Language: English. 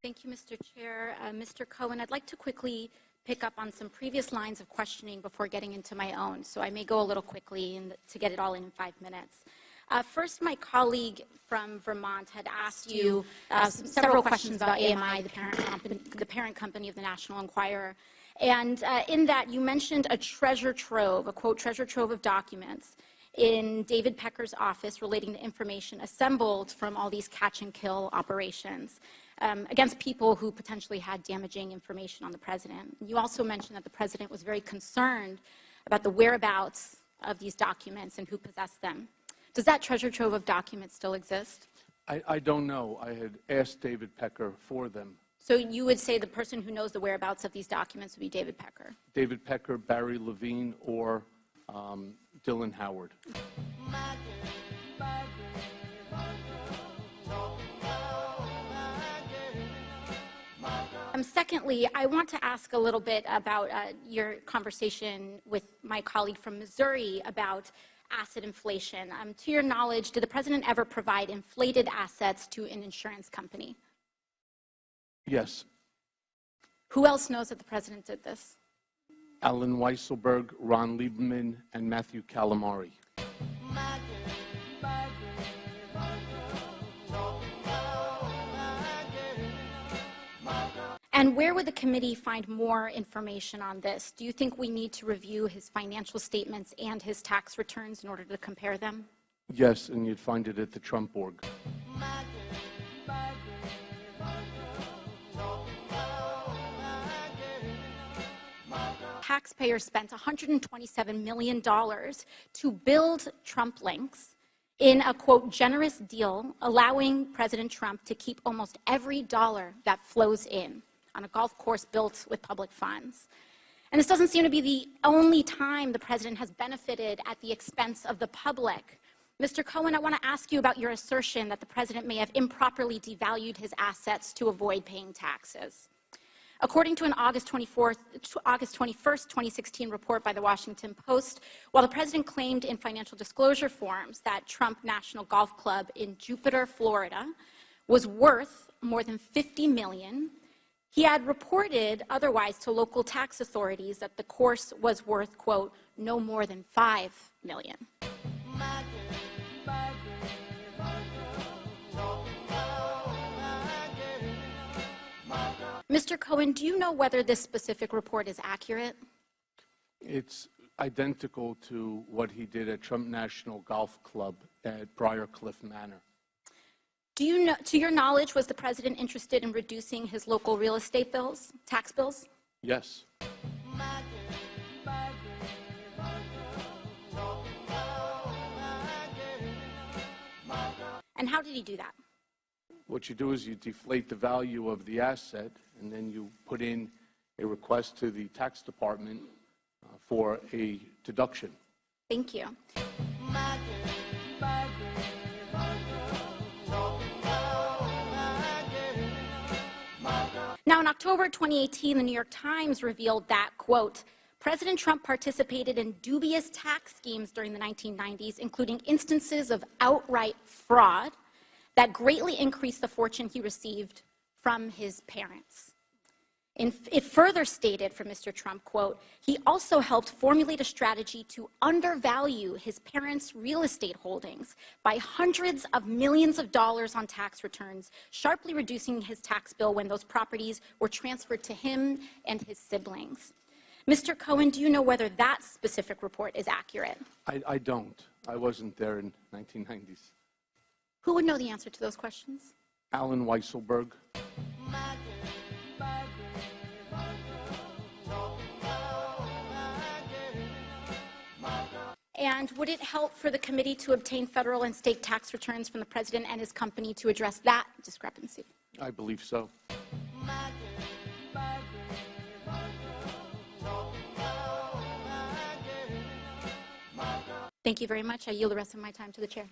Thank you, Mr. Chair. Mr. Cohen, I'd like to quickly pick up on some previous lines of questioning before getting into my own, so I may go a little quickly to get it all in 5 minutes. First, my colleague from Vermont had asked you several questions about AMI, the parent company of the National Enquirer. And in that, you mentioned a treasure trove, a quote, treasure trove of documents in David Pecker's office relating to information assembled from all these catch and kill operations against people who potentially had damaging information on the president. You also mentioned that the president was very concerned about the whereabouts of these documents and who possessed them. Does that treasure trove of documents still exist? I don't know. I had asked David Pecker for them. So you would say the person who knows the whereabouts of these documents would be David Pecker? David Pecker, Barry Levine, or Dylan Howard. Secondly, I want to ask a little bit about your conversation with my colleague from Missouri about asset inflation. To your knowledge, did the president ever provide inflated assets to an insurance company? Yes. Who else knows that the president did this? Alan Weisselberg, Ron Lieberman, and Matthew Calamari. And where would the committee find more information on this? Do you think we need to review his financial statements and his tax returns in order to compare them? Yes, and you'd find it at the Trump org. Taxpayers spent $127 million to build Trump links in a, quote, generous deal allowing President Trump to keep almost every dollar that flows in on a golf course built with public funds. And this doesn't seem to be the only time the president has benefited at the expense of the public. Mr. Cohen, I want to ask you about your assertion that the president may have improperly devalued his assets to avoid paying taxes. According to an August 21st, 2016 report by the Washington Post, while the president claimed in financial disclosure forms that Trump National Golf Club in Jupiter, Florida, was worth more than $50 million, he had reported otherwise to local tax authorities that the course was worth, quote, no more than $5 million. Mr. Cohen, do you know whether this specific report is accurate? It's identical to what he did at Trump National Golf Club at Briarcliff Manor. Do you know, to your knowledge, was the president interested in reducing his local real estate bills, tax bills? Yes. And how did he do that? What you do is you deflate the value of the asset, and then you put in a request to the tax department for a deduction. Thank you. Now, in October 2018, the New York Times revealed that, quote, President Trump participated in dubious tax schemes during the 1990s, including instances of outright fraud that greatly increased the fortune he received from his parents. It further stated from Mr. Trump, quote, he also helped formulate a strategy to undervalue his parents' real estate holdings by hundreds of millions of dollars on tax returns, sharply reducing his tax bill when those properties were transferred to him and his siblings. Mr. Cohen, do you know whether that specific report is accurate? I don't. I wasn't there in 1990s. Who would know the answer to those questions? Alan Weisselberg. And would it help for the committee to obtain federal and state tax returns from the president and his company to address that discrepancy? I believe so. Thank you very much. I yield the rest of my time to the chair.